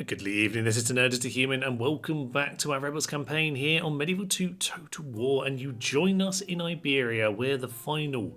Good evening, this is the Nerfed Human, and welcome back to our Rebels campaign here on Medieval 2 Total War. And you join us in Iberia, where the final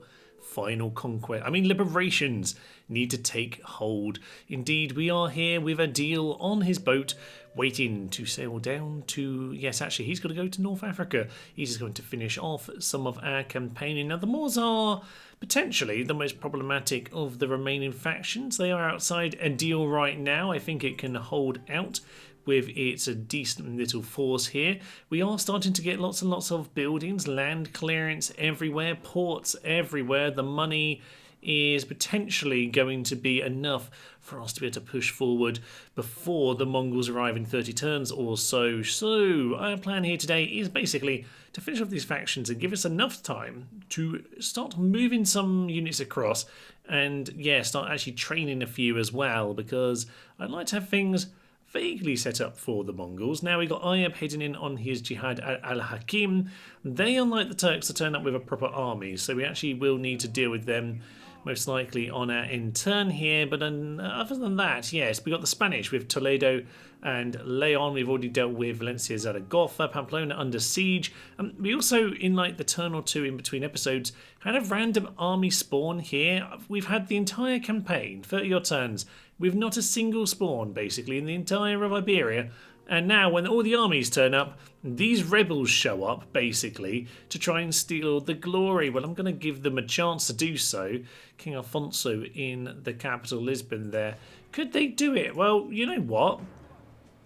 conquest, liberations need to take hold. Indeed, we are here with Adil on his boat, waiting to sail down to, yes, actually, he's got to go to North Africa. He's just going to finish off some of our campaigning. Now, the Moors are potentially the most problematic of the remaining factions. They are outside Adil right now. I think it can hold out with its a decent little force here. We are starting to get lots and lots of buildings, land clearance everywhere, ports everywhere. The money is potentially going to be enough for us to be able to push forward before the Mongols arrive in 30 turns or so. So our plan here today is basically to finish off these factions and give us enough time to start moving some units across and, yeah, start actually training a few as well, because I'd like to have things vaguely set up for the Mongols. Now we got Ayub heading in on his jihad at Hakim. They, unlike the Turks, to turn up with a proper army, so we actually will need to deal with them most likely on our in turn here. But other than that, yes, we got the Spanish with Toledo and Leon. We've already dealt with Valencia, Zaragoza, Pamplona under siege. We also, in like the turn or two in between episodes, had a random army spawn here. We've had the entire campaign, 30 odd turns, with not a single spawn basically in the entire of Iberia. And now when all the armies turn up, these rebels show up basically to try and steal the glory. Well, I'm going to give them a chance to do so. King Alfonso in the capital, Lisbon there. Could they do it? Well, you know what?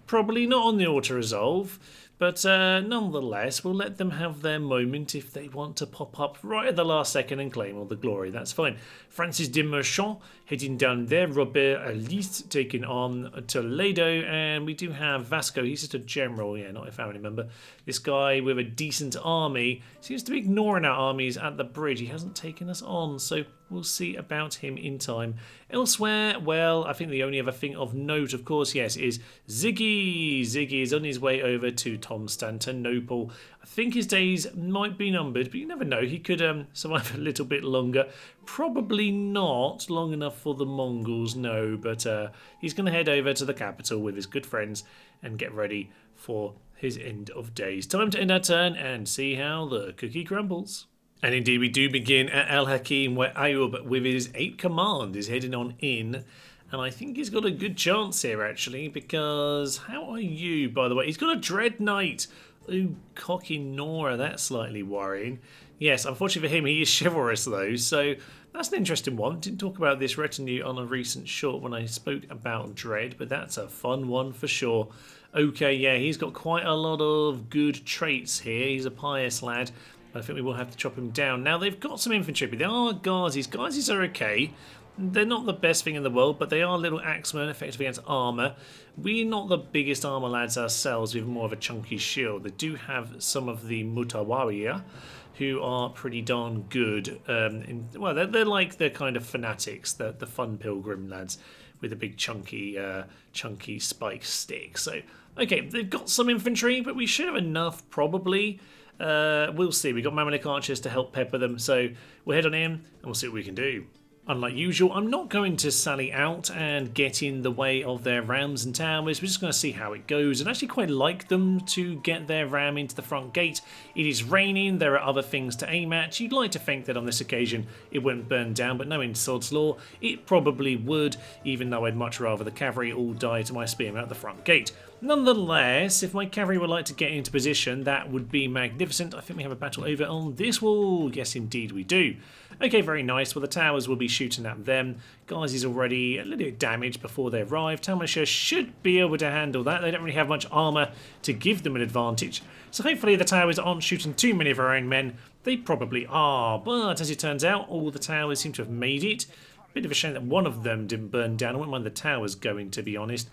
Probably not on the auto-resolve, but nonetheless, we'll let them have their moment if they want to pop up right at the last second and claim all the glory. That's fine. Francis de Merchant heading down there. Robert Alice taking on Toledo. And we do have Vasco. He's just a general, yeah, not a family member. This guy with a decent army seems to be ignoring our armies at the bridge. He hasn't taken us on, so we'll see about him in time. Elsewhere, well, I think the only other thing of note, of course, yes, is Ziggy. Ziggy is on his way over to Constantinople. I think his days might be numbered, but you never know. He could survive a little bit longer. Probably not long enough for the Mongols, no, but he's going to head over to the capital with his good friends and get ready for his end of days. Time to end our turn and see how the cookie crumbles. And indeed, we do begin at Al Hakim, where Ayub, with his 8th command, is heading on in. And I think he's got a good chance here, actually, because how are you, by the way? He's got a Dread Knight. Ooh, cocky Nora, that's slightly worrying. Yes, unfortunately for him, he is chivalrous, though, so that's an interesting one. Didn't talk about this retinue on a recent short when I spoke about Dread, but that's a fun one for sure. Okay, yeah, he's got quite a lot of good traits here. He's a pious lad. I think we will have to chop him down. Now, they've got some infantry, but they are Ghazis. Ghazis are okay. They're not the best thing in the world, but they are little axemen effective against armour. We're not the biggest armour lads ourselves with more of a chunky shield. They do have some of the Mutawaria, who are pretty darn good. They're like the kind of fanatics, the fun pilgrim lads with a big chunky spike stick. So, okay, they've got some infantry, but we should have enough probably. We'll see. We've got Mamluk archers to help pepper them, so we'll head on in and we'll see what we can do. Unlike usual, I'm not going to sally out and get in the way of their rams and towers. We're just going to see how it goes, and actually quite like them to get their ram into the front gate. It is raining, there are other things to aim at. You'd like to think that on this occasion it wouldn't burn down, but knowing sod's law, it probably would, even though I'd much rather the cavalry all die to my spearmen at the front gate. Nonetheless, if my cavalry would like to get into position, that would be magnificent. I think we have a battle over on this wall. Yes, indeed we do. Okay, very nice. Well, the towers will be shooting at them. Guys is already a little bit damaged before they arrive. Talmasha should be able to handle that. They don't really have much armour to give them an advantage. So hopefully the towers aren't shooting too many of our own men. They probably are. But as it turns out, all the towers seem to have made it. Bit of a shame that one of them didn't burn down. I wouldn't mind the towers going, to be honest.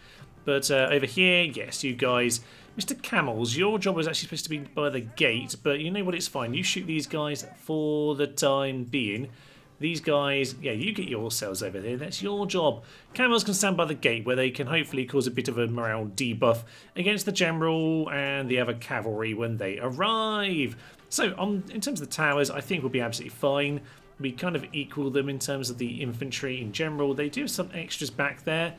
But over here, yes, you guys, Mr. Camels, your job was actually supposed to be by the gate, but you know what, it's fine. You shoot these guys for the time being. These guys, yeah, you get yourselves over there. That's your job. Camels can stand by the gate where they can hopefully cause a bit of a morale debuff against the general and the other cavalry when they arrive. So, in terms of the towers, I think we'll be absolutely fine. We kind of equal them in terms of the infantry in general. They do have some extras back there.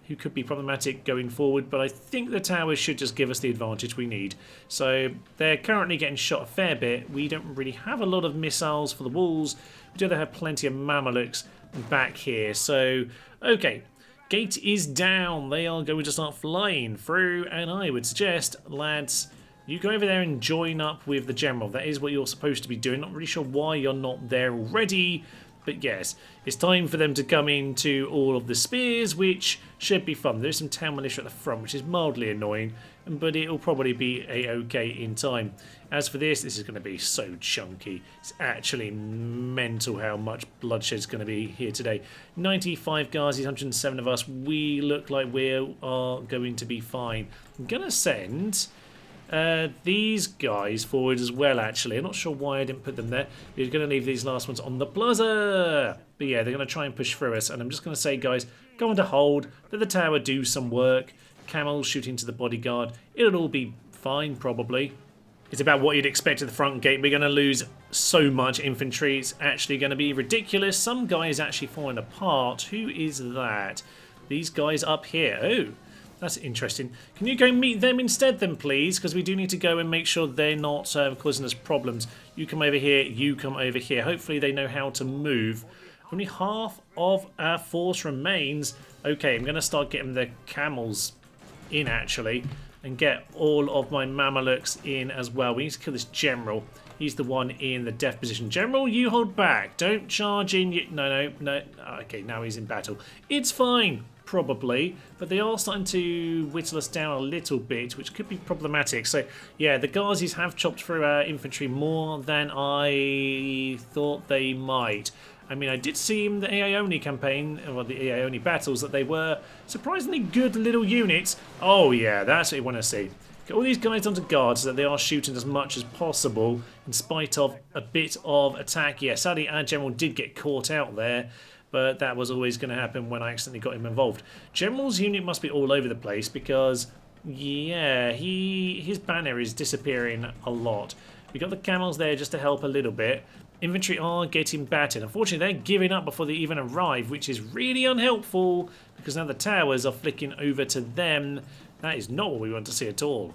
who could be problematic going forward, but I think the towers should just give us the advantage we need. So they're currently getting shot a fair bit. We don't really have a lot of missiles for the walls. We do have plenty of Mamelukes back here. So, okay, gate is down. They are going to start flying through, and I would suggest, lads, you go over there and join up with the general. That is what you're supposed to be doing. Not really sure why you're not there already. But yes, it's time for them to come into all of the spears, which should be fun. There's some town militia at the front, which is mildly annoying, but it'll probably be a-okay in time. As for this is going to be so chunky. It's actually mental how much bloodshed's going to be here today. 95 Ghazis, 107 of us. We look like we are going to be fine. I'm going to send these guys forward as well, actually. I'm not sure why I didn't put them there. We're going to leave these last ones on the plaza. But yeah, they're going to try and push through us. And I'm just going to say, guys, go on to hold. Let the tower do some work. Camels shoot into the bodyguard. It'll all be fine, probably. It's about what you'd expect at the front gate. We're going to lose so much infantry. It's actually going to be ridiculous. Some guy is actually falling apart. Who is that? These guys up here. Oh. That's interesting. Can you go meet them instead then, please? Because we do need to go and make sure they're not causing us problems. You come over here, you come over here. Hopefully they know how to move. Only half of our force remains. Okay, I'm going to start getting the camels in, actually, and get all of my Mamelukes in as well. We need to kill this general. He's the one in the death position. General, you hold back. Don't charge in. No. Okay, now he's in battle. It's fine. Probably, but they are starting to whittle us down a little bit, which could be problematic. So yeah, the Ghazis have chopped through our infantry more than I thought they might. I mean, I did see in the AI-only campaign, or the AI-only battles, that they were surprisingly good little units. Oh yeah, that's what you want to see. Get all these guys onto guard so that they are shooting as much as possible in spite of a bit of attack. Yeah, sadly our general did get caught out there, but that was always going to happen when I accidentally got him involved. General's unit must be all over the place because, yeah, his banner is disappearing a lot. We got the camels there just to help a little bit. Infantry are getting battered. Unfortunately, they're giving up before they even arrive, which is really unhelpful because now the towers are flicking over to them. That is not what we want to see at all.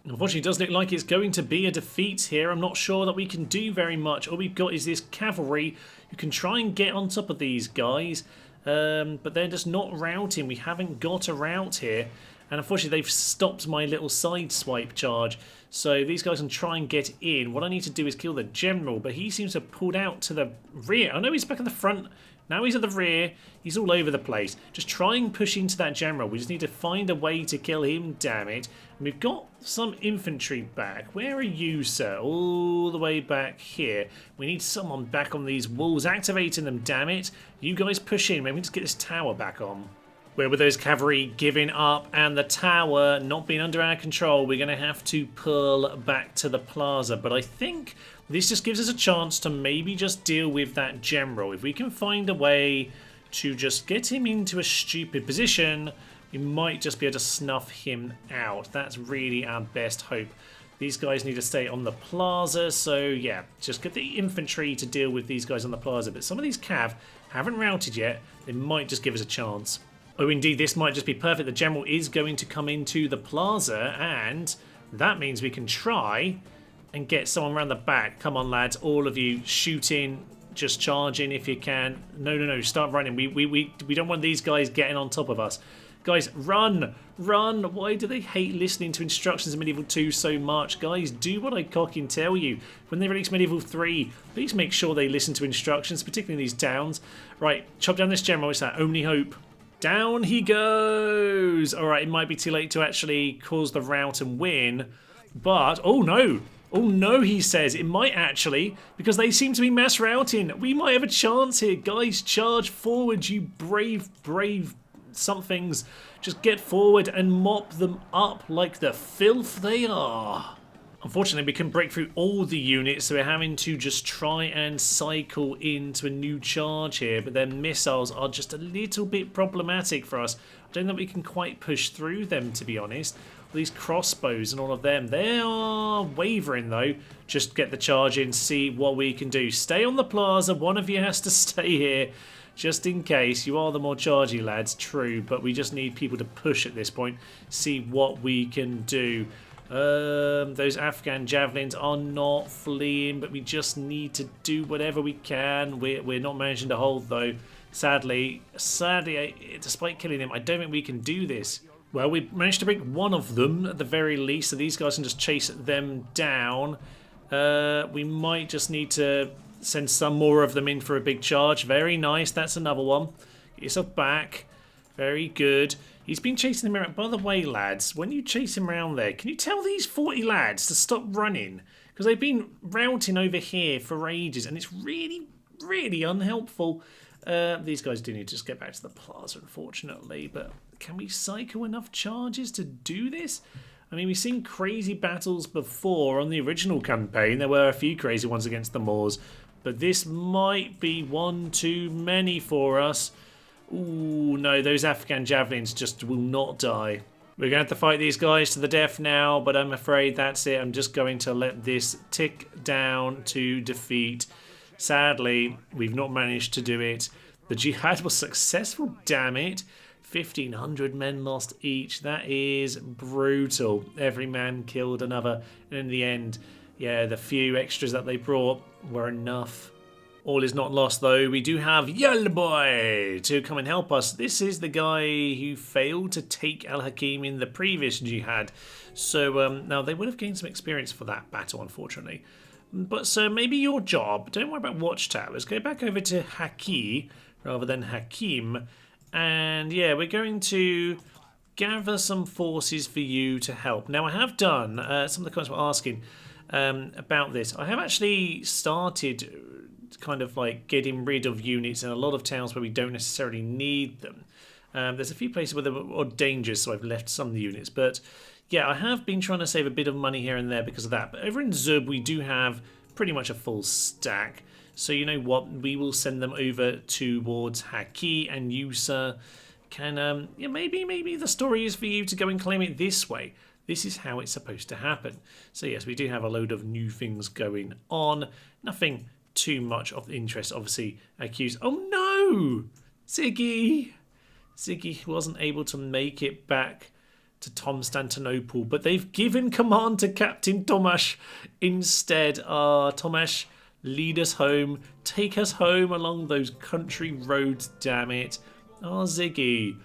Unfortunately, it does look like it's going to be a defeat here. I'm not sure that we can do very much. All we've got is this cavalry who can try and get on top of these guys, but they're just not routing. We haven't got a route here. And unfortunately, they've stopped my little side swipe charge. So these guys can try and get in. What I need to do is kill the general, but he seems to have pulled out to the rear. I know he's back in the front. Now he's at the rear. He's all over the place. Just try and push into that general. We just need to find a way to kill him, damn it. And we've got some infantry back. Where are you, sir? All the way back here. We need someone back on these walls, activating them, damn it. You guys push in. Maybe we just get this tower back on. Where with those cavalry giving up and the tower not being under our control, we're going to have to pull back to the plaza. But I think this just gives us a chance to maybe just deal with that general. If we can find a way to just get him into a stupid position, we might just be able to snuff him out. That's really our best hope. These guys need to stay on the plaza, so yeah, just get the infantry to deal with these guys on the plaza. But some of these cav haven't routed yet. They might just give us a chance. Oh, indeed, this might just be perfect. The general is going to come into the plaza, and that means we can try and get someone around the back. Come on, lads, all of you, shoot in, just charge in if you can. No, start running. We don't want these guys getting on top of us. Guys, run! Why do they hate listening to instructions in Medieval 2 so much? Guys, do what I cocking tell you. When they release Medieval 3, please make sure they listen to instructions, particularly in these towns. Right, chop down this general. It's our only hope. Down he goes! Alright, it might be too late to actually cause the rout and win. But, oh no, he says. It might actually, because they seem to be mass routing. We might have a chance here. Guys, charge forward, you brave somethings. Just get forward and mop them up like the filth they are. Unfortunately, we can break through all the units, so we're having to just try and cycle into a new charge here. But their missiles are just a little bit problematic for us. I don't think we can quite push through them, to be honest. All these crossbows and all of them, they are wavering, though. Just get the charge in, see what we can do. Stay on the plaza. One of you has to stay here. just in case. You are the more chargy lads, true, but we just need people to push at this point, see what we can do. Those Afghan javelins are not fleeing, but we just need to do whatever we can. We're not managing to hold, though. Sadly, despite killing him, I don't think we can do this. Well, we managed to break one of them at the very least, so these guys can just chase them down. We might just need to send some more of them in for a big charge. Very nice, that's another one. Get yourself back. Very good. He's been chasing him around. By the way, lads, when you chase him around there, can you tell these 40 lads to stop running? Because they've been routing over here for ages, and it's really, really unhelpful. These guys do need to just get back to the plaza, unfortunately. But can we cycle enough charges to do this? I mean, we've seen crazy battles before on the original campaign. There were a few crazy ones against the Moors. But this might be one too many for us. Ooh, no, those Afghan javelins just will not die. We're going to have to fight these guys to the death now, but I'm afraid that's it. I'm just going to let this tick down to defeat. Sadly, we've not managed to do it. The jihad was successful, damn it. 1,500 men lost each. That is brutal. Every man killed another. And in the end, yeah, the few extras that they brought were enough. All is not lost, though. We do have Boy to come and help us. This is the guy who failed to take Al Hakim in the previous jihad. So now they would have gained some experience for that battle, unfortunately. But so maybe your job, don't worry about watchtowers. Go back over to Haki rather than Hakim. And yeah, we're going to gather some forces for you to help. Now, I have done, some of the comments were asking about this. I have actually started kind of like getting rid of units in a lot of towns where we don't necessarily need them. There's a few places where they are dangerous, so I've left some of the units. But yeah, I have been trying to save a bit of money here and there because of that. But over in Zub, we do have pretty much a full stack. So you know what? We will send them over towards Haki, and you, sir, can yeah, maybe the story is for you to go and claim it this way. This is how it's supposed to happen. So yes, we do have a load of new things going on. Nothing too much of interest, obviously. Accused. Oh no, Ziggy wasn't able to make it back to Constantinople, but they've given command to Captain Tomasz instead. Tomasz, lead us home, take us home along those country roads, damn it. Ziggy.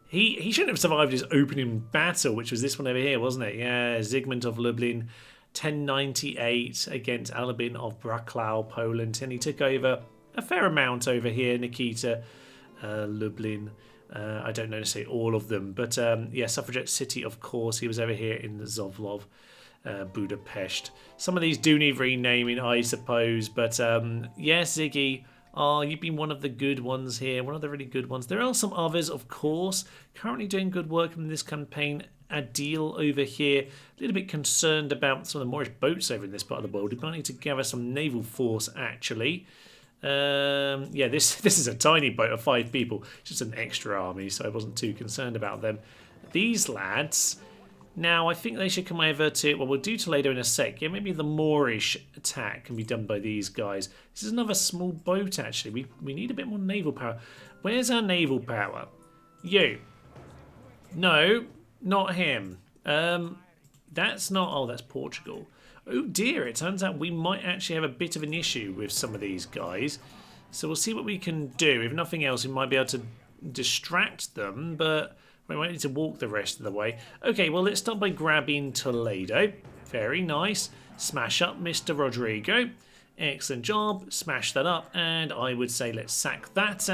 He shouldn't have survived his opening battle, which was this one over here, wasn't it? Yeah, Zygmunt of Lublin, 1098 against Albin of Braklau, Poland, and he took over a fair amount over here. Nikita, Lublin, I don't know to say all of them, but yeah, suffragette city, of course. He was over here in the Zovlov, Budapest. Some of these do need renaming, I suppose, but yes, Ziggy, you've been one of the good ones here, one of the really good ones. There are some others, of course, currently doing good work in this campaign. Adil over here, a little bit concerned about some of the Moorish boats over in this part of the world. We might need to gather some naval force, actually. Yeah, this is a tiny boat of 5 people, just an extra army, so I wasn't too concerned about them. These lads, now I think they should come over to, well, we'll do Toledo in a sec. Yeah, maybe the Moorish attack can be done by these guys. This is another small boat, actually. We need a bit more naval power. Where's our naval power? You. No. Not him. That's not... Oh, that's Portugal. Oh dear, it turns out we might actually have a bit of an issue with some of these guys. So we'll see what we can do. If nothing else, we might be able to distract them, but we might need to walk the rest of the way. Okay, well, let's start by grabbing Toledo. Very nice. Smash up Mr. Rodrigo. Excellent job. Smash that up, and I would say let's sack that.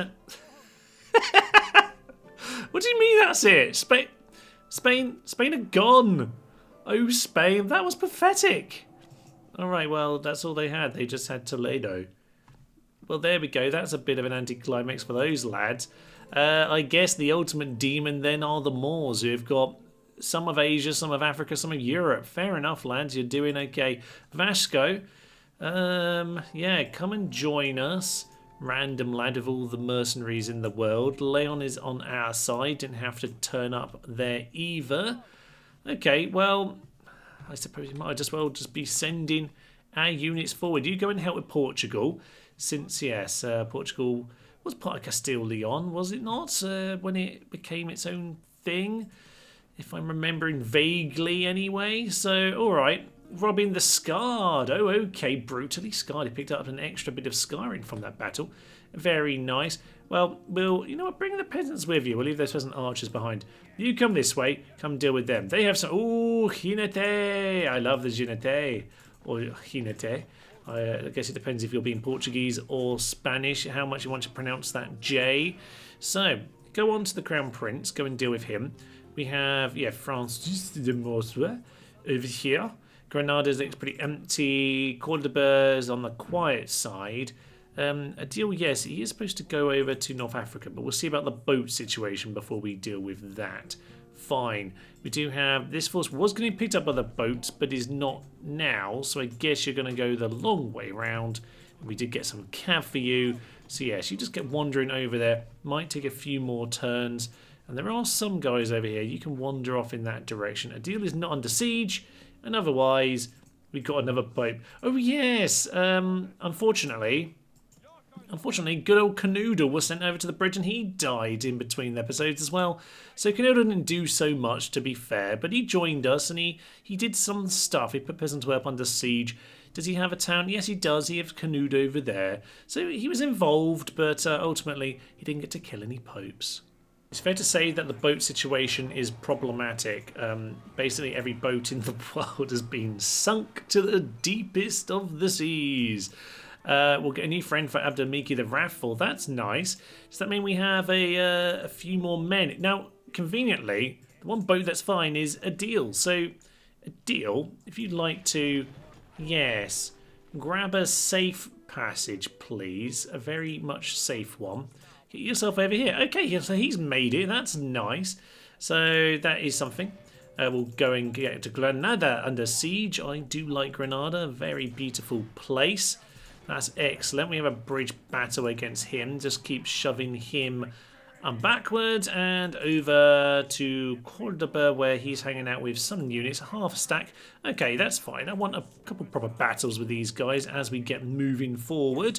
What do you mean that's it? Spain are gone. Oh, Spain, that was pathetic. All right, well, that's all they had. They just had Toledo. Well, there we go. That's a bit of an anticlimax for those lads. I guess the ultimate demon then are the Moors, who have got some of Asia, some of Africa, some of Europe. Fair enough, lads. You're doing okay. Vasco, yeah, come and join us. Random lad with all the mercenaries in the world. Leon is on our side. Didn't have to turn up there either. Okay, well, I suppose you might as well just be sending our units forward. You go and help with Portugal, since, yes, Portugal was part of Castile-Leon, was it not? When it became its own thing, if I'm remembering vaguely anyway. So, all right. Robin the Scarred. Oh, okay. Brutally scarred. He picked up an extra bit of scarring from that battle. Very nice. Well, you know what? Bring the peasants with you. We'll leave those peasant archers behind. You come this way. Come deal with them. They have some... Ooh, jinete. I love the jinete. Or jinete. I guess it depends if you're being Portuguese or Spanish, how much you want to pronounce that J. So, go on to the Crown Prince. Go and deal with him. We have, Francis de Morsois over here. Granada looks pretty empty. Cordoba's on the quiet side. Adil, yes, he is supposed to go over to North Africa, but we'll see about the boat situation before we deal with that. Fine. We do have... This force was going to be picked up by the boats, but is not now, so I guess you're going to go the long way round. We did get some cav for you. So yes, you just get wandering over there. Might take a few more turns. And there are some guys over here. You can wander off in that direction. Adil is not under siege. And otherwise, we've got another boat. Oh, yes. Unfortunately, good old Canoodle was sent over to the bridge and he died in between the episodes as well. So Canoodle didn't do so much, to be fair, but he joined us and he did some stuff. He put peasants up under siege. Does he have a town? Yes, he does. He has Canood over there. So he was involved, but ultimately he didn't get to kill any popes. It's fair to say that the boat situation is problematic. Basically, every boat in the world has been sunk to the deepest of the seas. We'll get a new friend for Abdelmiki the Wrathful. That's nice. Does that mean we have a few more men? Now, conveniently, the one boat that's fine is Adil. So, Adil, if you'd like to, yes, grab a safe passage, please. A very much safe one. Get yourself over here. Okay, so he's made it. That's nice. So that is something. We'll go and get to Granada under siege. I do like Granada. Very beautiful place. That's excellent. We have a bridge battle against him. Just keep shoving him backwards and over to Cordoba where he's hanging out with some units. Half a stack. Okay, that's fine. I want a couple proper battles with these guys as we get moving forward.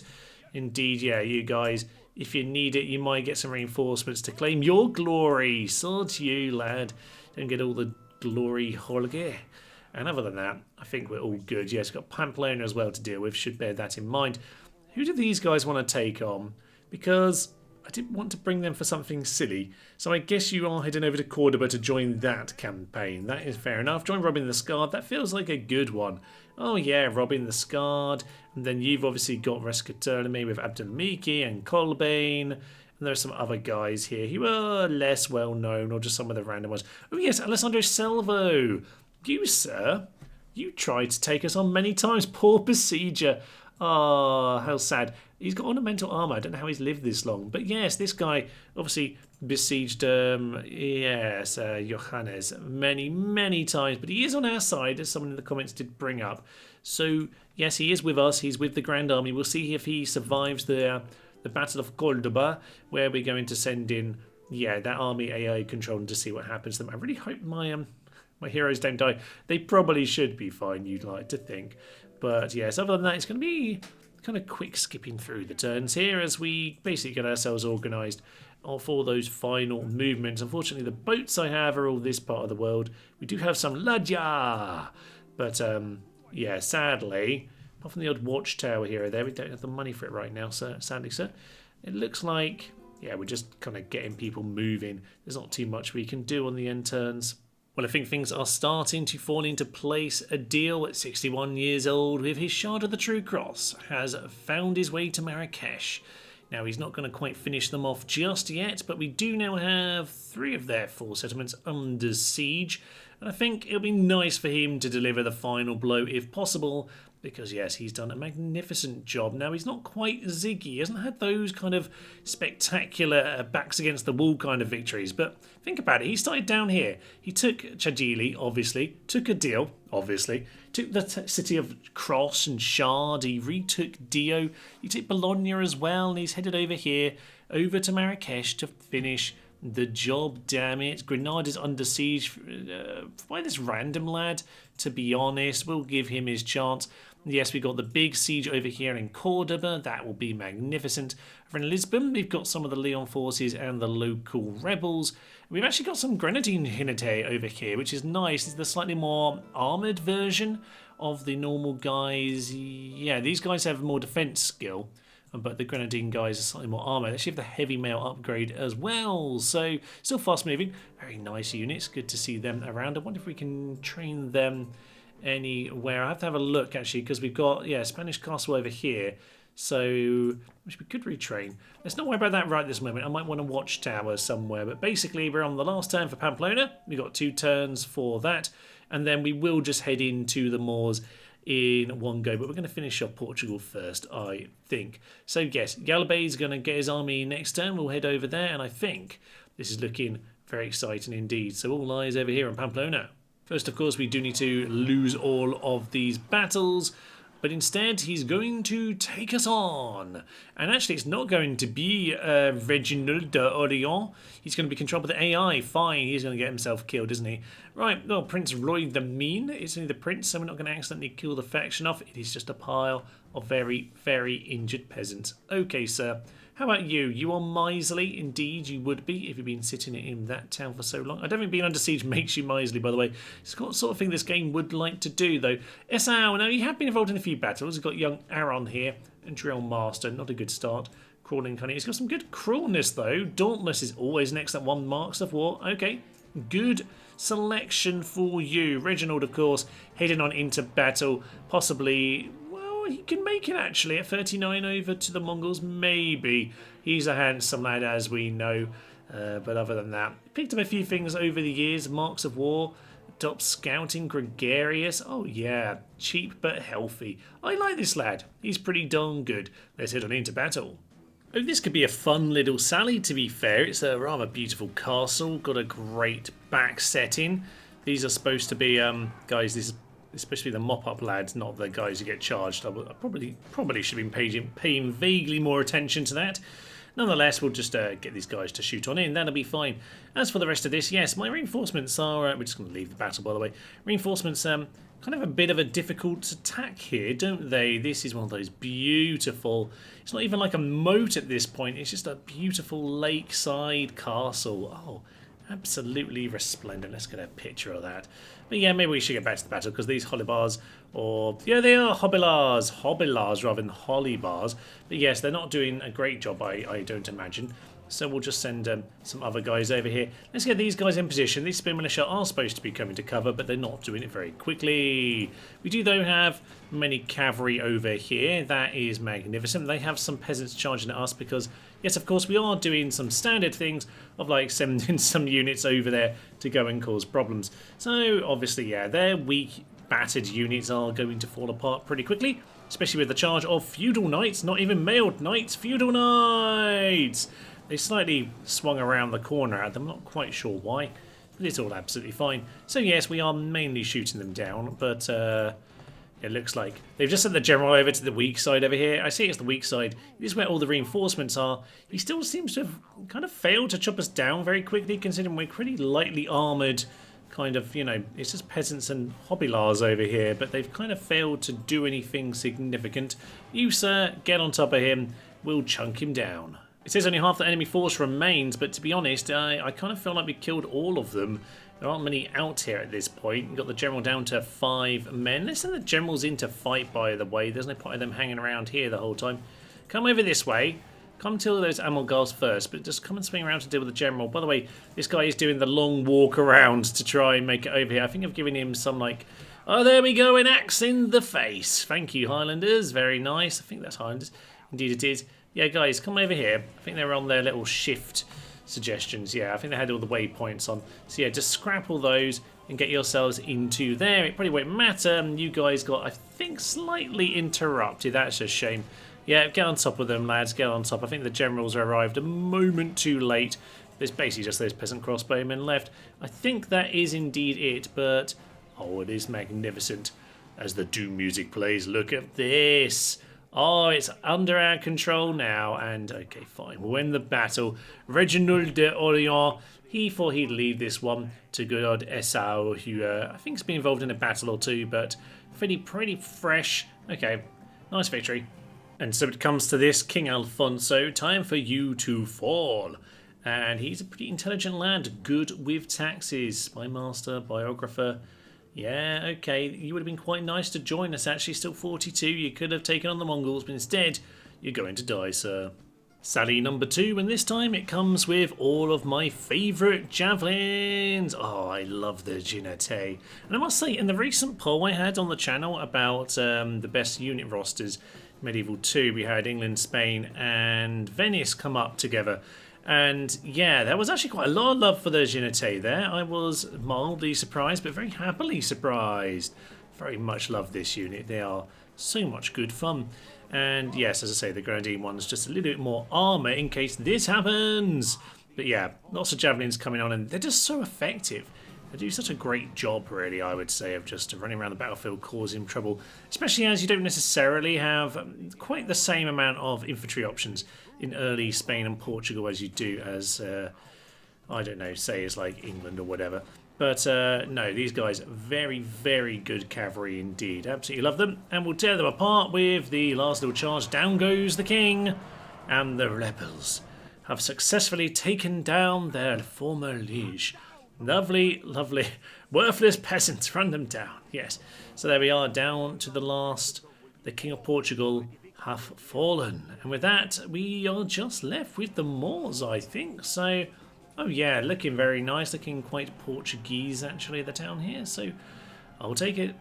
Indeed, yeah, you guys... If you need it, you might get some reinforcements to claim your glory. Sod you, lad. Don't get all the glory, Jorge. And other than that, I think we're all good. Yes, we've got Pamplona as well to deal with. Should bear that in mind. Who do these guys want to take on? Because I didn't want to bring them for something silly. So I guess you are heading over to Cordoba to join that campaign. That is fair enough. Join Robin the Scarred. That feels like a good one. Oh yeah, Robin the Scarred. And then you've obviously got Rescaturlame with Abdelmiki and Colbane. And there are some other guys here who are less well known or just some of the random ones. Oh yes, Alessandro Selvo. You, sir, you tried to take us on many times. Poor besieger. Ah, how sad. He's got ornamental armour. I don't know how he's lived this long. But yes, this guy obviously besieged, Johannes many, many times. But he is on our side, as someone in the comments did bring up. So, yes, he is with us. He's with the Grand Army. We'll see if he survives the Battle of Cordoba, where we're going to send in, that army AI control to see what happens to them. I really hope my heroes don't die. They probably should be fine, you'd like to think. But, yes, other than that, it's going to be kind of quick skipping through the turns here as we basically get ourselves organised for those final movements. Unfortunately, the boats I have are all this part of the world. We do have some Ladja, but sadly, apart from the odd watchtower here or there, we don't have the money for it right now, sadly, sir. It looks like, we're just kind of getting people moving. There's not too much we can do on the end turns. Well, I think things are starting to fall into place. Adil, at 61 years old, with his Shard of the True Cross, has found his way to Marrakesh. Now, he's not going to quite finish them off just yet, but we do now have 3 of their 4 settlements under siege. And I think it'll be nice for him to deliver the final blow if possible, because yes, he's done a magnificent job. Now, he's not quite Ziggy. He hasn't had those kind of spectacular backs against the wall kind of victories, but think about it. He started down here. He took Chajili, obviously, took Adil, obviously, took the city of Cross and Shard, he retook Dio, he took Bologna as well, and he's headed over here, over to Marrakesh to finish the job, damn it. Granada's under siege by this random lad, to be honest. We'll give him his chance. Yes, we've got the big siege over here in Cordoba. That will be magnificent. Over in Lisbon, we've got some of the Leon forces and the local rebels. We've actually got some Grenadine Unite over here, which is nice. It's the slightly more armoured version of the normal guys. Yeah, these guys have more defence skill, but the Grenadine guys are slightly more armoured. They actually have the heavy mail upgrade as well. So, still fast moving. Very nice units. Good to see them around. I wonder if we can train them anywhere. I have to have a look actually, because we've got Spanish castle over here, so which we could retrain. Let's not worry about that right this moment. I might want a watchtower somewhere, but basically we're on the last turn for Pamplona. We've got 2 turns for that, and then we will just head into the Moors in one go, but we're going to finish off Portugal first, I think. So yes, Galabay is going to get his army next turn. We'll head over there, and I think this is looking very exciting indeed. So all eyes over here on Pamplona. First, of course, we do need to lose all of these battles, but instead he's going to take us on. And actually, it's not going to be Reginald d'Orléans. He's going to be controlled by the AI. Fine, he's going to get himself killed, isn't he? Right, well, Prince Roy the Mean. It's only the prince, so we're not going to accidentally kill the faction off. It is just a pile of very, very injured peasants. Okay, sir. How about you? You are miserly. Indeed, you would be if you've been sitting in that town for so long. I don't think being under siege makes you miserly, by the way. It's the sort of thing this game would like to do, though. Esau, now you have been involved in a few battles. You've got young Aaron here, and Drill Master. Not a good start. Crawling cunning. He's got some good cruelness, though. Dauntless is always next at 1 marks of war. Okay, good selection for you. Reginald, of course, heading on into battle. Possibly... he can make it actually at 39 over to the Mongols, maybe. He's a handsome lad, as we know, but other than that, picked up a few things over the years. Marks of war, top scouting, gregarious. Oh yeah, cheap but healthy. I like this lad. He's pretty darn good. Let's head on into battle. Oh, this could be a fun little sally, to be fair. It's a rather beautiful castle, got a great back setting. These are supposed to be, guys, this is especially the mop-up lads, not the guys who get charged. I probably should have been paying vaguely more attention to that. Nonetheless, we'll just get these guys to shoot on in. That'll be fine. As for the rest of this, yes, my reinforcements are... we're just going to leave the battle, by the way. Reinforcements kind of a bit of a difficult attack here, don't they? This is one of those beautiful... It's not even like a moat at this point. It's just a beautiful lakeside castle. Oh, absolutely resplendent. Let's get a picture of that. But yeah, maybe we should get back to the battle, because these hollybars, or... yeah, they are hobbilars rather than hollybars. But yes, they're not doing a great job, I don't imagine. So we'll just send some other guys over here. Let's get these guys in position. These spear militia are supposed to be coming to cover, but they're not doing it very quickly. We do, though, have many cavalry over here. That is magnificent. They have some peasants charging at us because, yes, of course, we are doing some standard things of, like, sending some units over there to go and cause problems. So, obviously, yeah, their weak, battered units are going to fall apart pretty quickly, especially with the charge of feudal knights, not even mailed knights, feudal knights! They slightly swung around the corner at them, not quite sure why, but it's all absolutely fine. So yes, we are mainly shooting them down, but it looks like they've just sent the general over to the weak side over here. I say it's the weak side. This is where all the reinforcements are. He still seems to have kind of failed to chop us down very quickly, considering we're pretty lightly armoured, kind of, you know, it's just peasants and hobbylars over here, but they've kind of failed to do anything significant. You, sir, get on top of him. We'll chunk him down. It says only half the enemy force remains, but to be honest, I kind of feel like we killed all of them. There aren't many out here at this point. We've got the general down to 5 men. Let's send the generals in to fight, by the way. There's no point in them hanging around here the whole time. Come over this way. Come till those Mongols first, but just come and swing around to deal with the general. By the way, this guy is doing the long walk around to try and make it over here. I think I've given him some, like... oh, there we go, an axe in the face. Thank you, Highlanders. Very nice. I think that's Highlanders. Indeed it is. Yeah, guys, come over here. I think they were on their little shift suggestions. Yeah, I think they had all the waypoints on. So yeah, just scrap all those and get yourselves into there. It probably won't matter. You guys got, I think, slightly interrupted. That's a shame. Yeah, get on top of them, lads. Get on top. I think the generals arrived a moment too late. There's basically just those peasant crossbowmen left. I think that is indeed it, but... oh, it is magnificent. As the doom music plays, look at this. Oh, it's under our control now, and okay, fine. We'll win the battle. Reginald de Orleans, he thought he'd leave this one to good old Esau, who I think's been involved in a battle or two, but pretty fresh. Okay, nice victory. And so it comes to this, King Alfonso, time for you to fall. And he's a pretty intelligent lad, good with taxes. Spy master, biographer. Yeah, okay, you would have been quite nice to join us actually, still 42. You could have taken on the Mongols, but instead, you're going to die, sir. Sally number 2, and this time it comes with all of my favourite javelins. Oh, I love the Ginete. And I must say, in the recent poll I had on the channel about the best unit rosters, Medieval 2, we had England, Spain, and Venice come up together. And yeah, there was actually quite a lot of love for the Ginete there. I was mildly surprised, but very happily surprised. Very much love this unit. They are so much good fun. And yes, as I say, the Grenadine one's just a little bit more armour in case this happens. But yeah, lots of javelins coming on, and they're just so effective. They do such a great job, really, I would say, of just running around the battlefield causing trouble, especially as you don't necessarily have quite the same amount of infantry options in early Spain and Portugal as you do as, I don't know, say as like England or whatever. But no, these guys, very good cavalry indeed. Absolutely love them, and we'll tear them apart with the last little charge. Down goes the king, and the rebels have successfully taken down their former liege. Lovely, worthless peasants, run them down. Yes, so there we are, down to the last. The King of Portugal have fallen, and with that we are just left with the Moors, I think. So, oh yeah, looking very nice, looking quite Portuguese actually, the town here, so I'll take it.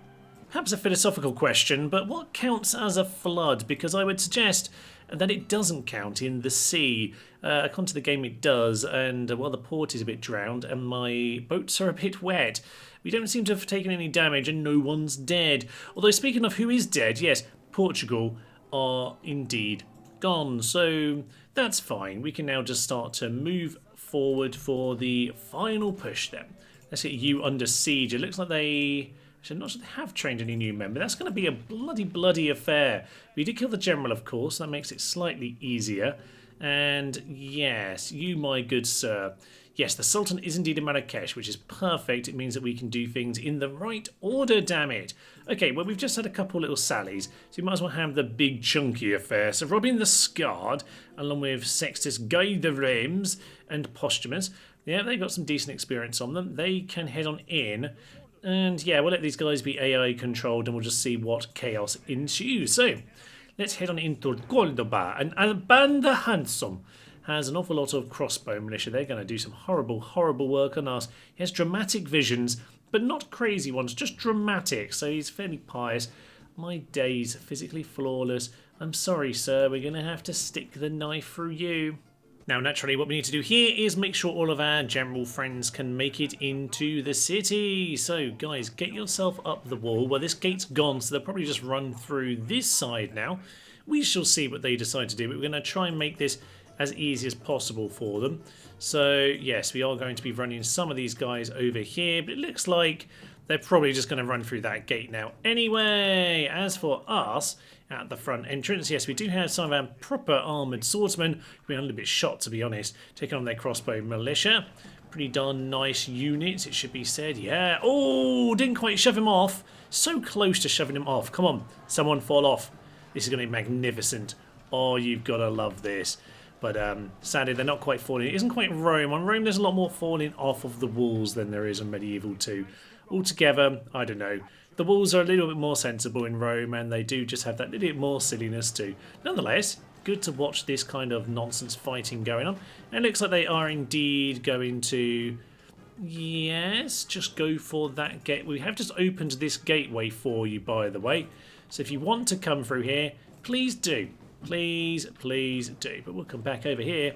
Perhaps a philosophical question, but what counts as a flood? Because I would suggest that it doesn't count in the sea. According to the game it does, and well, the port is a bit drowned and my boats are a bit wet. We don't seem to have taken any damage and no one's dead. Although speaking of who is dead, yes, Portugal are indeed gone. So that's fine. We can now just start to move forward for the final push then. Let's get you under siege. It looks like they... I'm not sure they have trained any new member. That's going to be a bloody affair. We did kill the general, of course. That makes it slightly easier. And yes, you, my good sir. Yes, the Sultan is indeed in Marrakesh, which is perfect. It means that we can do things in the right order, damn it. Okay, well, we've just had a couple little sallies, so we might as well have the big chunky affair. So Robin the Scarred, along with Sextus Guy de Reims and Posthumus. Yeah, they've got some decent experience on them. They can head on in. And yeah, we'll let these guys be AI controlled and we'll just see what chaos ensues. So, let's head on into Cordoba. And Albanda Handsome has an awful lot of crossbow militia. They're going to do some horrible work on us. He has dramatic visions, but not crazy ones, just dramatic. So he's fairly pious. My days, physically flawless. I'm sorry, sir, we're going to have to stick the knife through you. Now, naturally, what we need to do here is make sure all of our general friends can make it into the city. So, guys, get yourself up the wall. Well, this gate's gone, so they'll probably just run through this side now. We shall see what they decide to do, but we're going to try and make this as easy as possible for them. So, yes, we are going to be running some of these guys over here, but it looks like they're probably just going to run through that gate now. Anyway, as for us, at the front entrance, yes, we do have some of our proper armoured swordsmen. We've been a little bit shot, to be honest, taking on their crossbow militia. Pretty darn nice units, it should be said. Yeah. Oh, didn't quite shove him off. So close to shoving him off. Come on, someone fall off. This is going to be magnificent. Oh, you've got to love this. But sadly, they're not quite falling. It isn't quite Rome. On Rome, there's a lot more falling off of the walls than there is on Medieval 2. Altogether, I don't know. The walls are a little bit more sensible in Rome, and they do just have that little bit more silliness too. Nonetheless, good to watch this kind of nonsense fighting going on. And it looks like they are indeed going to, yes, just go for that gate. We have just opened this gateway for you, by the way. So if you want to come through here, please do. Please do. But we'll come back over here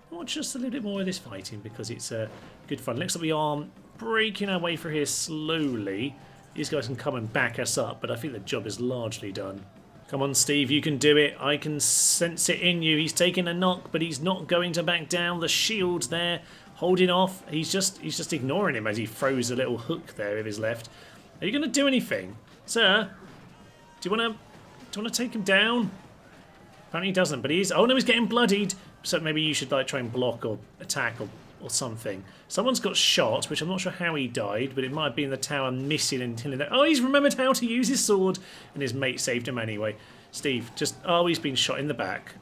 and watch just a little bit more of this fighting because it's good fun. Looks like we are breaking our way through here slowly. These guys can come and back us up, but I think the job is largely done. Come on, Steve, you can do it. I can sense it in you. He's taking a knock, but he's not going to back down. The shield's there, holding off. He's just ignoring him as he throws a little hook there with his left. Are you going to do anything, sir? Do you want to take him down? Apparently he doesn't, but he is. Oh no, he's getting bloodied. So maybe you should like try and block or attack or something. Someone's got shot, which I'm not sure how he died, but it might have been the tower missing and killing that. Oh, he's remembered how to use his sword, and his mate saved him anyway. Steve, he's been shot in the back.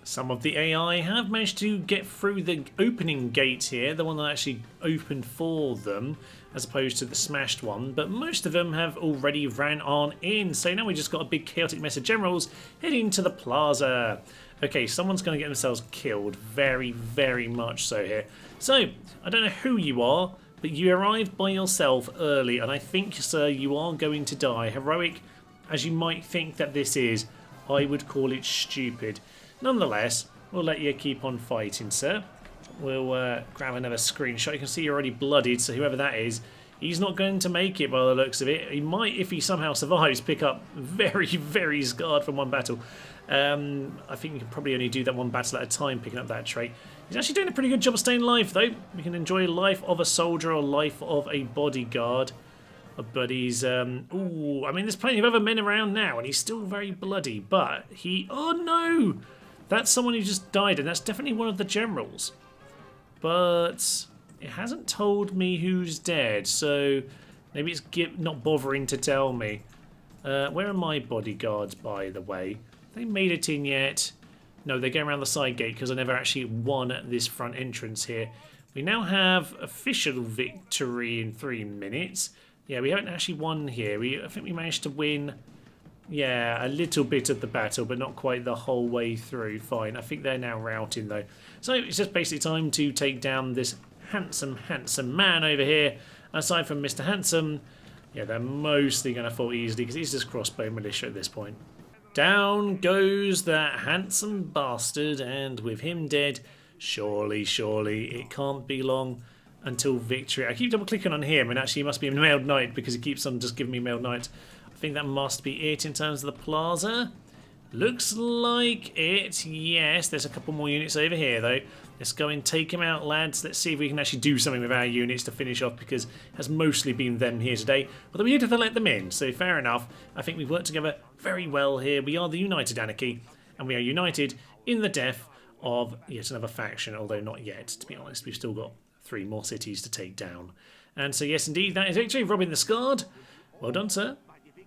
Some of the AI have managed to get through the opening gate here, the one that actually opened for them, as opposed to the smashed one, but most of them have already ran on in. So now we just got a big chaotic mess of generals heading to the plaza. Okay, someone's going to get themselves killed, very, very much so here. So, I don't know who you are, but you arrived by yourself early, and I think, sir, you are going to die. Heroic as you might think that this is, I would call it stupid. Nonetheless, we'll let you keep on fighting, sir. We'll grab another screenshot. You can see you're already bloodied, so whoever that is, he's not going to make it by the looks of it. He might, if he somehow survives, pick up very, very scarred from one battle. I think you can probably only do that one battle at a time, picking up that trait. He's actually doing a pretty good job of staying alive, though. We can enjoy life of a soldier or life of a bodyguard. But he's, ooh, I mean, there's plenty of other men around now, and he's still very bloody. But oh no! That's someone who just died, and that's definitely one of the generals. But it hasn't told me who's dead, so maybe it's not bothering to tell me. Where are my bodyguards, by the way? They made it in yet? No, they're going around the side gate because I never actually won at this front entrance here. We now have official victory in 3 minutes. Yeah, we haven't actually won here. I think we managed to win, yeah, a little bit of the battle, but not quite the whole way through. Fine. I think they're now routing, though. So it's just basically time to take down this handsome, handsome man over here. Aside from Mr. Handsome, yeah, they're mostly going to fall easily because he's just crossbow militia at this point. Down goes that handsome bastard, and with him dead, surely, surely, it can't be long until victory. I keep double clicking on him, and actually he must be a mailed knight because he keeps on just giving me mailed knights. I think that must be it in terms of the plaza. Looks like it, yes. There's a couple more units over here, though. Let's go and take them out, lads. Let's see if we can actually do something with our units to finish off, because it has mostly been them here today. Although we did let them in, so fair enough. I think we've worked together very well here. We are the United Anarchy, and we are united in the death of yet another faction, although not yet, to be honest. We've still got 3 more cities to take down. And so, yes, indeed, that is victory. Robin the Scarred. Well done, sir.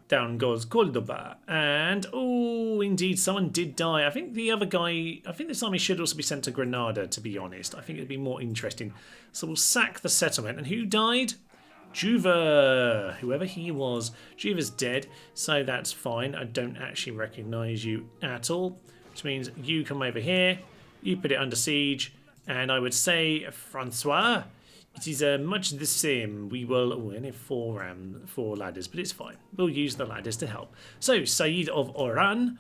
Down goes Cordoba. And, oh, indeed, someone did die. I think the other guy, I think this army should also be sent to Granada, to be honest. I think it'd be more interesting. So we'll sack the settlement. And who died? Juva, whoever he was. Juva's dead, so that's fine. I don't actually recognise you at all, which means you come over here, you put it under siege, and I would say, Francois, it is much the same. We will, oh, only 4 ladders, but it's fine. We'll use the ladders to help. So, Said of Oran,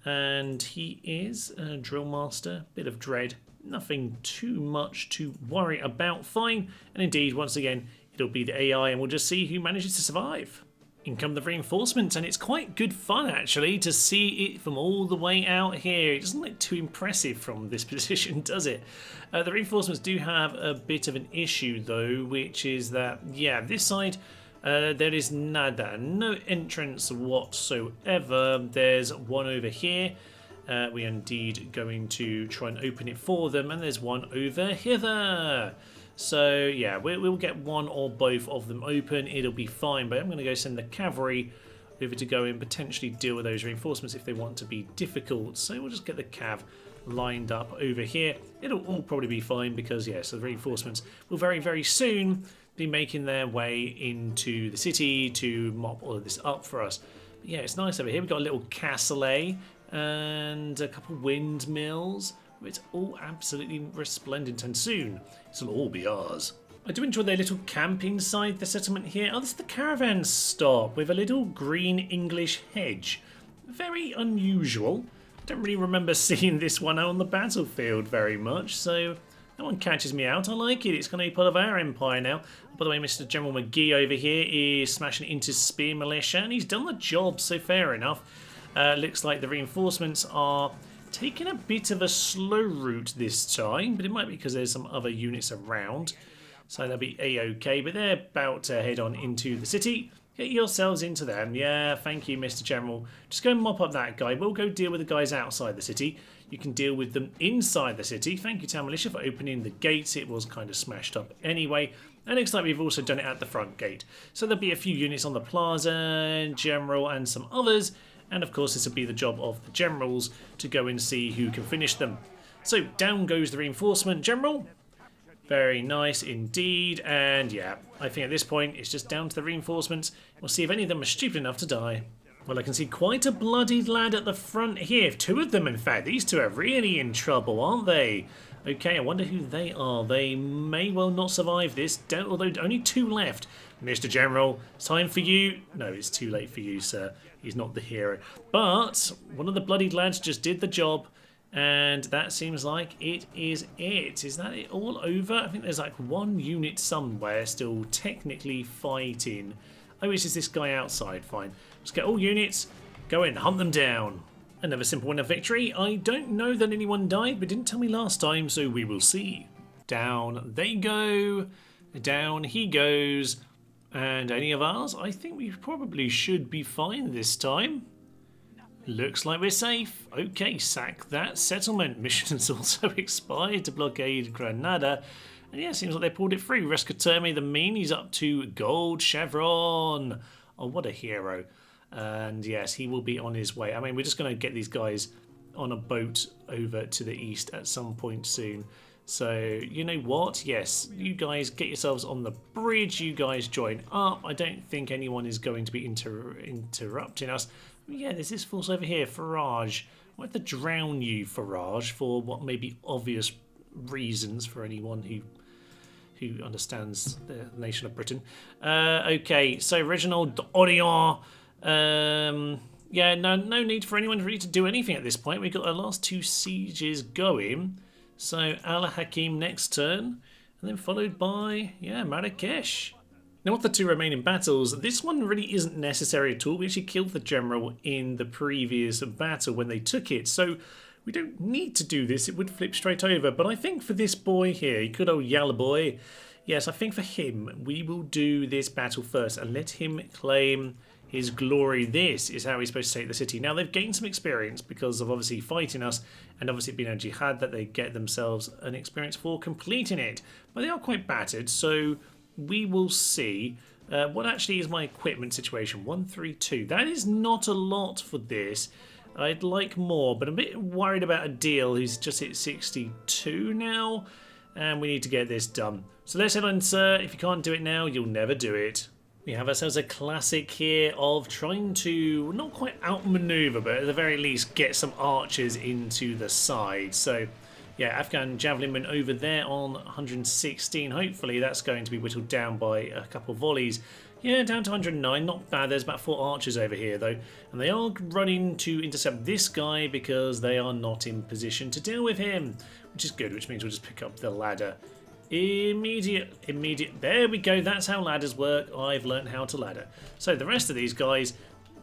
and he is a drill master, bit of dread, nothing too much to worry about. Fine, and indeed, once again, it'll be the AI, and we'll just see who manages to survive. In come the reinforcements, and it's quite good fun actually to see it from all the way out here. It doesn't look too impressive from this position, does it? The reinforcements do have a bit of an issue though, which is that, yeah, this side there is nada, no entrance whatsoever. There's one over here. We are indeed going to try and open it for them, and there's one over hither. So, yeah, we'll get one or both of them open. It'll be fine, but I'm going to go send the cavalry over to go and potentially deal with those reinforcements if they want to be difficult. So we'll just get the cav lined up over here. It'll all probably be fine because, yes, the reinforcements will very, very soon be making their way into the city to mop all of this up for us. But yeah, it's nice over here. We've got a little castellet and a couple windmills. It's all absolutely resplendent, and soon it'll all be ours. I do enjoy their little camp inside the settlement here. Oh, this is the caravan stop with a little green English hedge. Very unusual. I don't really remember seeing this one on the battlefield very much, so that one catches me out. I like it. It's going to be part of our empire now. By the way, Mr. General McGee over here is smashing into spear militia, and he's done the job, so fair enough. Looks like the reinforcements are taking a bit of a slow route this time, but it might be because there's some other units around, so they'll be a-okay. But they're about to head on into the city. Get yourselves into them. Yeah, thank you, Mr. General. Just go and mop up that guy. We'll go deal with the guys outside the city. You can deal with them inside the city. Thank you, Town Militia, for opening the gates. It was kind of smashed up anyway. And looks like we've also done it at the front gate. So there'll be a few units on the plaza, General, and some others. And of course, this will be the job of the generals to go and see who can finish them. So down goes the reinforcement, General. Very nice indeed, and yeah, I think at this point it's just down to the reinforcements. We'll see if any of them are stupid enough to die. Well, I can see quite a bloodied lad at the front here. Two of them, in fact. These two are really in trouble, aren't they? Okay, I wonder who they are. They may well not survive this, although only two left. Mr. General, it's time for you. No, it's too late for you, sir. He's not the hero. But one of the bloodied lads just did the job. And that seems like it is it. Is that it all over? I think there's like one unit somewhere still technically fighting. Oh, it's just this guy outside. Fine. Let's get all units. Go in. Hunt them down. Another simple win of victory. I don't know that anyone died, but didn't tell me last time, so we will see. Down they go. Down he goes. And any of ours? I think we probably should be fine this time. Looks like we're safe. Okay, sack that settlement. Mission has also expired to blockade Granada. And yeah, seems like they pulled it through. Rescaterme the Mean, he's up to Gold Chevron. Oh, what a hero. And yes, he will be on his way. I mean, we're just going to get these guys on a boat over to the east at some point soon. So, you know what? Yes, you guys get yourselves on the bridge. You guys join up. I don't think anyone is going to be interrupting us. Yeah, there's this force over here, Farage. I want to drown you, Farage, for what may be obvious reasons for anyone who understands the nation of Britain. Okay, so Reginald d'Orient. Yeah, no need for anyone really to do anything at this point. We've got our last two sieges going. So Hakim next turn, and then followed by, yeah, Marrakesh. Now, with the two remaining battles, this one really isn't necessary at all. We actually killed the general in the previous battle when they took it, so we don't need to do this. It would flip straight over. But I think for this boy here, good old Yalla boy, yes, I think for him, we will do this battle first and let him claim his glory. This is how he's supposed to take the city. Now, they've gained some experience because of obviously fighting us and obviously being a jihad that they get themselves an experience for completing it. But they are quite battered, so we will see. What actually is my equipment situation? 132. That is not a lot for this. I'd like more, but I'm a bit worried about a deal. He's just hit 62 now, and we need to get this done. So let's head on, sir. If you can't do it now, you'll never do it. We have ourselves a classic here of trying to not quite outmaneuver, but at the very least get some archers into the side. So yeah, Afghan javelinmen over there on 116. Hopefully that's going to be whittled down by a couple of volleys. Yeah, down to 109. Not bad. There's about 4 archers over here, though. And they are running to intercept this guy because they are not in position to deal with him, which is good, which means we'll just pick up the ladder. Immediate. There we go. That's how ladders work. I've learned how to ladder. So the rest of these guys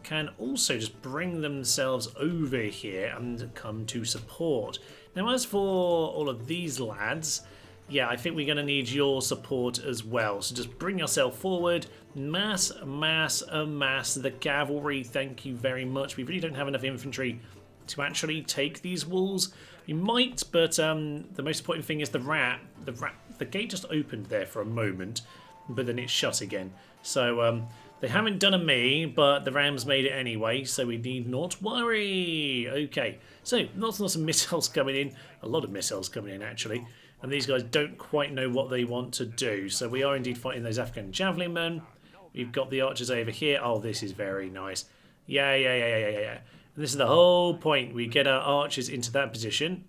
can also just bring themselves over here and come to support. Now, as for all of these lads, yeah, I think we're going to need your support as well. So just bring yourself forward. Mass the cavalry. Thank you very much. We really don't have enough infantry to actually take these walls. You might, but the most important thing is the gate just opened there for a moment, but then it shut again. So they haven't done a me, but the Rams made it anyway, so we need not worry. Okay, so lots and lots of missiles coming in. A lot of missiles coming in, actually. And these guys don't quite know what they want to do. So we are indeed fighting those Afghan javelin men. We've got the archers over here. Oh, this is very nice. Yeah. And this is the whole point. We get our archers into that position.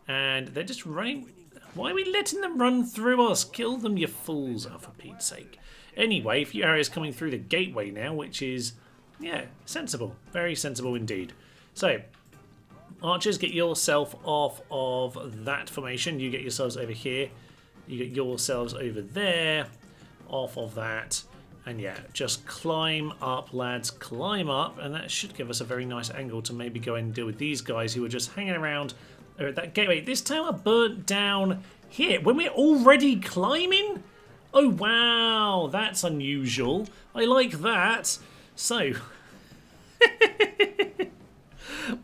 And they're just running. Why are we letting them run through us? Kill them, you fools. Oh, for Pete's sake. Anyway, a few areas coming through the gateway now, which is, yeah, sensible. Very sensible indeed. So, archers, get yourself off of that formation. You get yourselves over here. You get yourselves over there. Off of that. And yeah, just climb up, lads. Climb up. And that should give us a very nice angle to maybe go and deal with these guys who are just hanging around at that gateway. This tower burnt down here when we're already climbing? Oh, wow, that's unusual. I like that. So,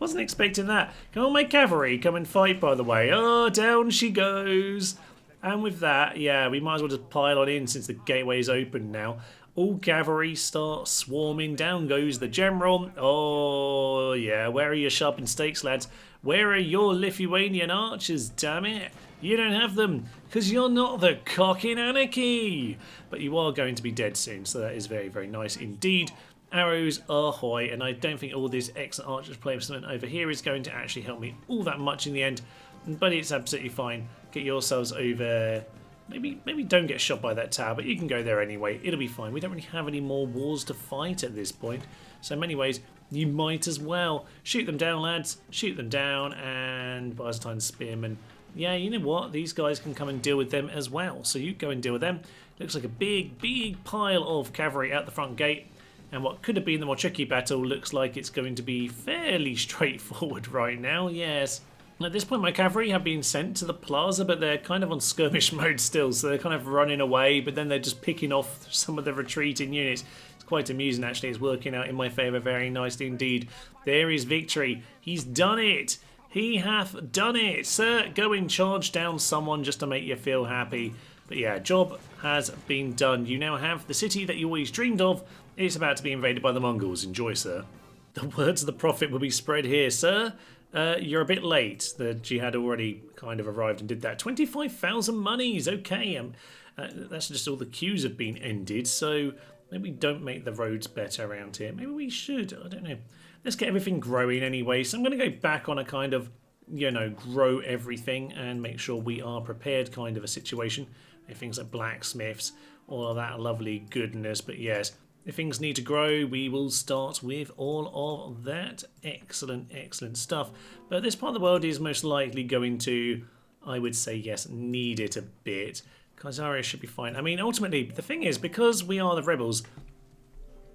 wasn't expecting that. Come on, my cavalry, come and fight, by the way. Oh, down she goes. And with that, yeah, we might as well just pile on in since the gateway is open now. All cavalry start swarming. Down goes the general. Oh, yeah, where are your sharpened stakes, lads? Where are your Lithuanian archers, damn it? You don't have them, because you're not the cock in anarchy. But you are going to be dead soon, so that is very, very nice indeed. Arrows ahoy, and I don't think all this excellent archers placement over here is going to actually help me all that much in the end, but it's absolutely fine. Get yourselves over. Maybe don't get shot by that tower, but you can go there anyway. It'll be fine. We don't really have any more wars to fight at this point, so in many ways you might as well shoot them down, lads. Shoot them down, and Byzantine spearmen. Yeah, you know what? These guys can come and deal with them as well. So you go and deal with them. Looks like a big pile of cavalry at the front gate. And what could have been the more tricky battle looks like it's going to be fairly straightforward right now, yes. At this point, my cavalry have been sent to the plaza, but they're kind of on skirmish mode still, so they're kind of running away, but then they're just picking off some of the retreating units. It's quite amusing, actually. It's working out in my favour very nicely indeed. There is victory. He's done it. He hath done it. Sir, go and charge down someone just to make you feel happy. But yeah, job has been done. You now have the city that you always dreamed of. It's about to be invaded by the Mongols. Enjoy, sir. The words of the prophet will be spread here, sir. You're a bit late. The jihad already kind of arrived and did that. 25,000 monies. Okay. That's just all the queues have been ended. So maybe don't make the roads better around here. Maybe we should. I don't know. Let's get everything growing anyway. So I'm going to go back on a kind of, you know, grow everything and make sure we are prepared kind of a situation. Things like blacksmiths, all of that lovely goodness. But yes, if things need to grow, we will start with all of that. Excellent, excellent stuff. But this part of the world is most likely going to, I would say, yes, need it a bit. Kaisaria should be fine. I mean, ultimately, the thing is, because we are the rebels,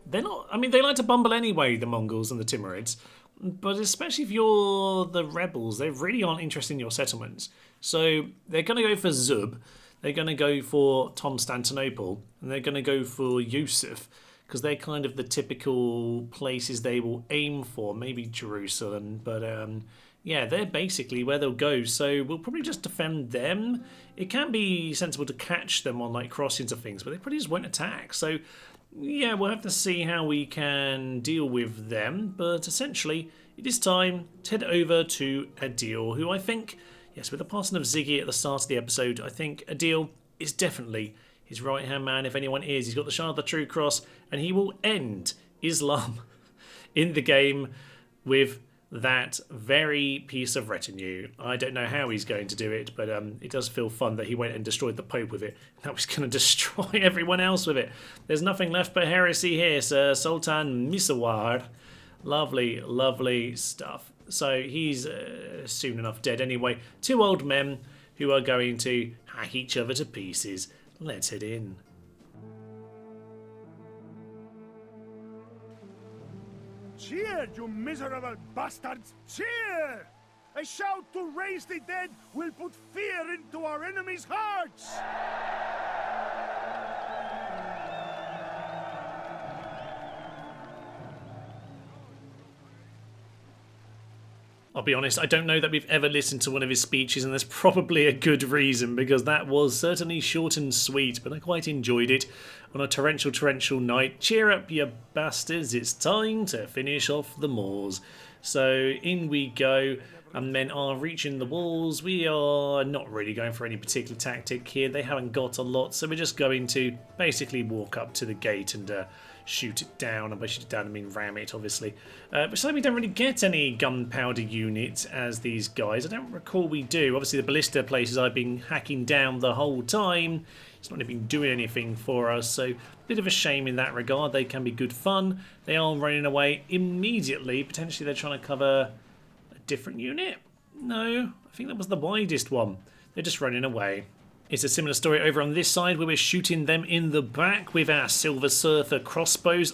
they're not, I mean, they like to bumble anyway, the Mongols and the Timurids. But especially if you're the rebels, they really aren't interested in your settlements. So they're going to go for Zub. They're going to go for Constantinople, and they're going to go for Yusuf, because they're kind of the typical places they will aim for. Maybe Jerusalem, but yeah, they're basically where they'll go. So we'll probably just defend them. It can be sensible to catch them on like crossings of things, but they probably just won't attack. So yeah, we'll have to see how we can deal with them. But essentially, it is time to head over to Adil, who I think, yes, with the passing of Ziggy at the start of the episode, I think Adil is definitely his right-hand man, if anyone is. He's got the Shard of the True Cross, and he will end Islam in the game with that very piece of retinue. I don't know how he's going to do it, but it does feel fun that he went and destroyed the Pope with it. Now he's going to destroy everyone else with it. There's nothing left but heresy here, sir. Sultan Misawar. Lovely, lovely stuff. So he's soon enough dead anyway. Two old men who are going to hack each other to pieces. Let's head in. Cheer, you miserable bastards! Cheer! A shout to raise the dead will put fear into our enemies' hearts! I'll be honest, I don't know that we've ever listened to one of his speeches, and there's probably a good reason, because that was certainly short and sweet, but I quite enjoyed it on a torrential night. Cheer up, you bastards, it's time to finish off the Moors. So in we go, and men are reaching the walls. We are not really going for any particular tactic here. They haven't got a lot, so we're just going to basically walk up to the gate and shoot it down. And by shoot it down, I mean ram it, obviously. But so we don't really get any gunpowder units as these guys. I don't recall we do. Obviously, the ballista places I've been hacking down the whole time. It's not really been doing anything for us, so a bit of a shame in that regard. They can be good fun. They are running away immediately. Potentially, they're trying to cover a different unit. No, I think that was the widest one. They're just running away. It's a similar story over on this side where we're shooting them in the back with our Silver Surfer crossbows.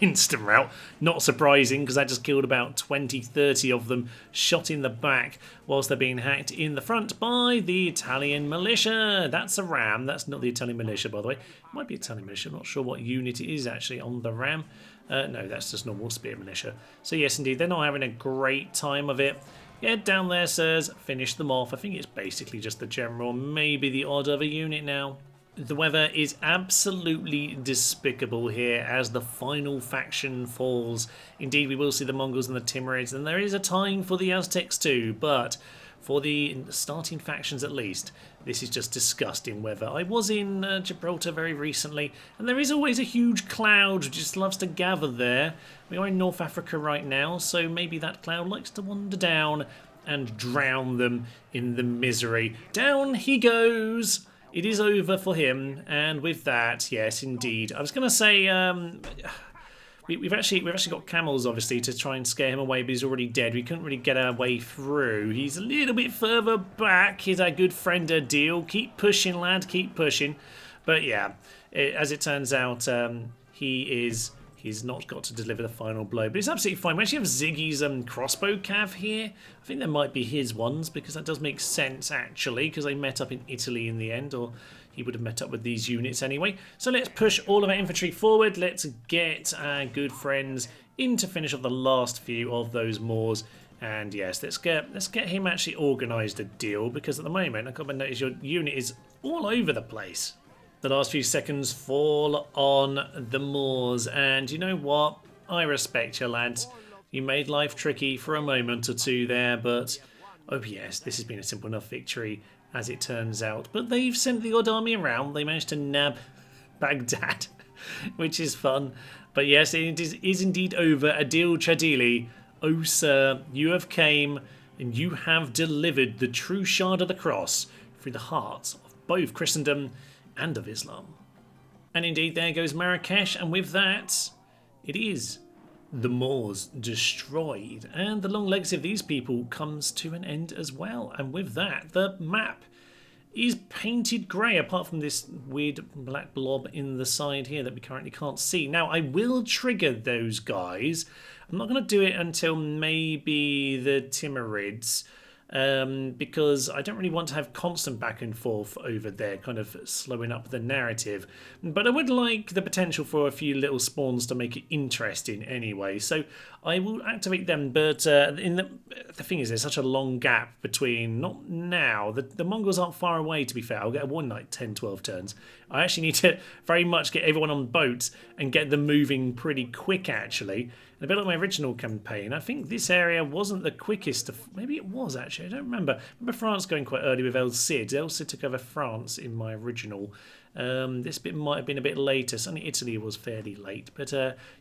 Instant rout. Not surprising because that just killed about 20-30 of them shot in the back whilst they're being hacked in the front by the Italian militia. That's a ram. That's not the Italian militia, by the way. It might be Italian militia. I'm not sure what unit it is actually on the ram. No, that's just normal spear militia. So yes, indeed, they're not having a great time of it. Get down there, sirs. Finish them off. I think it's basically just the general, maybe the odd other unit now. The weather is absolutely despicable here as the final faction falls. Indeed, we will see the Mongols and the Timurids, and there is a time for the Aztecs too, but for the starting factions at least, this is just disgusting weather. I was in Gibraltar very recently, and there is always a huge cloud which just loves to gather there. We are in North Africa right now, so maybe that cloud likes to wander down and drown them in the misery. Down he goes! It is over for him, and with that, yes, indeed. I was going to say, we've actually got camels, obviously, to try and scare him away, but he's already dead. We couldn't really get our way through. He's a little bit further back. He's our good friend Adil. Keep pushing, lad, keep pushing. But yeah, as it turns out, he's not got to deliver the final blow, but it's absolutely fine. We actually have Ziggy's crossbow cav here. I think that might be his ones, because that does make sense, actually, because they met up in Italy in the end, or he would have met up with these units anyway. So let's push all of our infantry forward. Let's get our good friends in to finish off the last few of those Moors. And yes, let's get him actually organised a deal, because at the moment, I can't notice your unit is all over the place. The last few seconds fall on the Moors, and you know what? I respect you, lads. You made life tricky for a moment or two there, but oh yes, this has been a simple enough victory as it turns out. But they've sent the odd army around. They managed to nab Baghdad, which is fun. But yes, it is indeed over. Adil Chadili, oh sir, you have came and you have delivered the true shard of the cross through the hearts of both Christendom and of Islam. And indeed, there goes Marrakesh, and with that, it is the Moors destroyed, and the long legacy of these people comes to an end as well. And with that, the map is painted grey, apart from this weird black blob in the side here that we currently can't see. Now, I will trigger those guys. I'm not going to do it until maybe the Timurids, because I don't really want to have constant back and forth over there, kind of slowing up the narrative. But I would like the potential for a few little spawns to make it interesting anyway. So I will activate them, but the thing is, there's such a long gap between, not now, the Mongols aren't far away, to be fair. I'll get one like 10, 12 turns. I actually need to very much get everyone on boats and get them moving pretty quick, actually. And a bit like my original campaign, I think this area wasn't the quickest. Maybe it was, actually. I don't remember. I remember France going quite early with El Cid. El Cid took over France in my original. This bit might have been a bit later. Certainly Italy was fairly late. But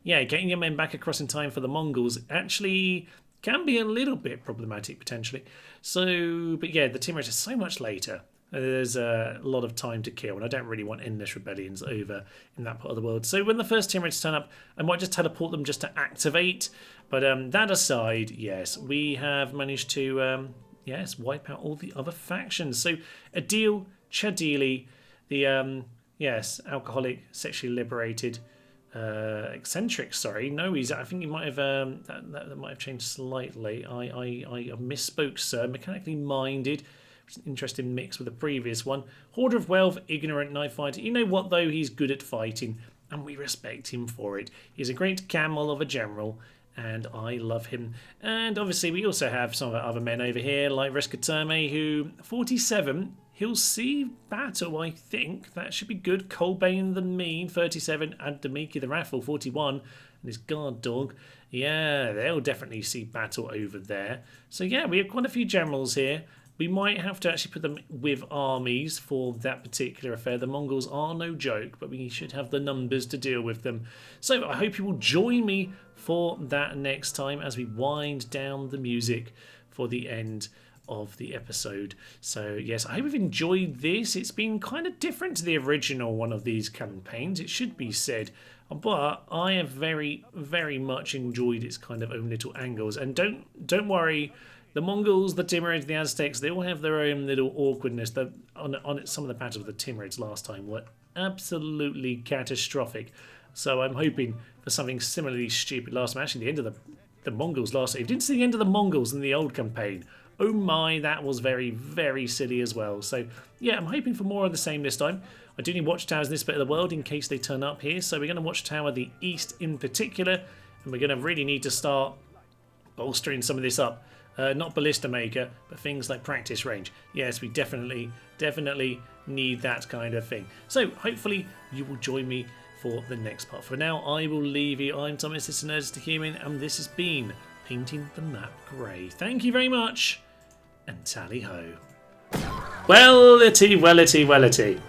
yeah, getting your men back across in time for the Mongols actually can be a little bit problematic, potentially. So, but yeah, the Timurids are so much later. There's a lot of time to kill, and I don't really want endless rebellions over in that part of the world. So when the first Timurids turn up, I might just teleport them just to activate. But that aside, yes, we have managed to yes, wipe out all the other factions. So Adil Chadili, the yes, alcoholic, sexually liberated, eccentric. Sorry, no, I think he might have that might have changed slightly. I misspoke, sir. Mechanically minded. It's an interesting mix with the previous one. Hoarder of wealth, ignorant knife fighter. You know what though? He's good at fighting, and we respect him for it. He's a great camel of a general, and I love him. And obviously we also have some of our other men over here, like Rescaterme, who 47. He'll see battle, I think. That should be good. Colbane the Mean, 37, and Demiki the Raffle, 41, and his guard dog. Yeah, they'll definitely see battle over there. So yeah, we have quite a few generals here. We might have to actually put them with armies for that particular affair. The Mongols are no joke, but we should have the numbers to deal with them. So I hope you will join me for that next time as we wind down the music for the end of the episode. So yes, I hope you've enjoyed this. It's been kind of different to the original one of these campaigns, it should be said. But I have very, very much enjoyed its kind of own little angles. And don't worry, The Mongols, the Timurids, the Aztecs, they all have their own little awkwardness. Some of the battles with the Timurids last time were absolutely catastrophic. So I'm hoping for something similarly stupid last time. Actually, the end of the Mongols last time. If you didn't see the end of the Mongols in the old campaign, oh my, that was very, very silly as well. So yeah, I'm hoping for more of the same this time. I do need watchtowers in this bit of the world in case they turn up here. So we're going to watchtower the east in particular. And we're going to really need to start bolstering some of this up. Not ballista maker, but things like practice range. Yes, we definitely need that kind of thing. So hopefully you will join me for the next part. For now, I will leave you. I'm Thomas, this is Nerfed Human, and this has been Painting the Map Grey. Thank you very much, and tally ho. Well-ity.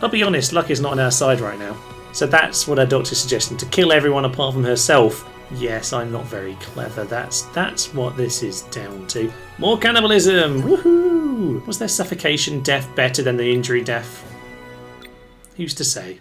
I'll be honest, luck is not on our side right now. So that's what our doctor's suggesting, to kill everyone apart from herself. Yes, I'm not very clever. That's what this is down to. More cannibalism! Woohoo! Was their suffocation death better than the injury death? Who's to say?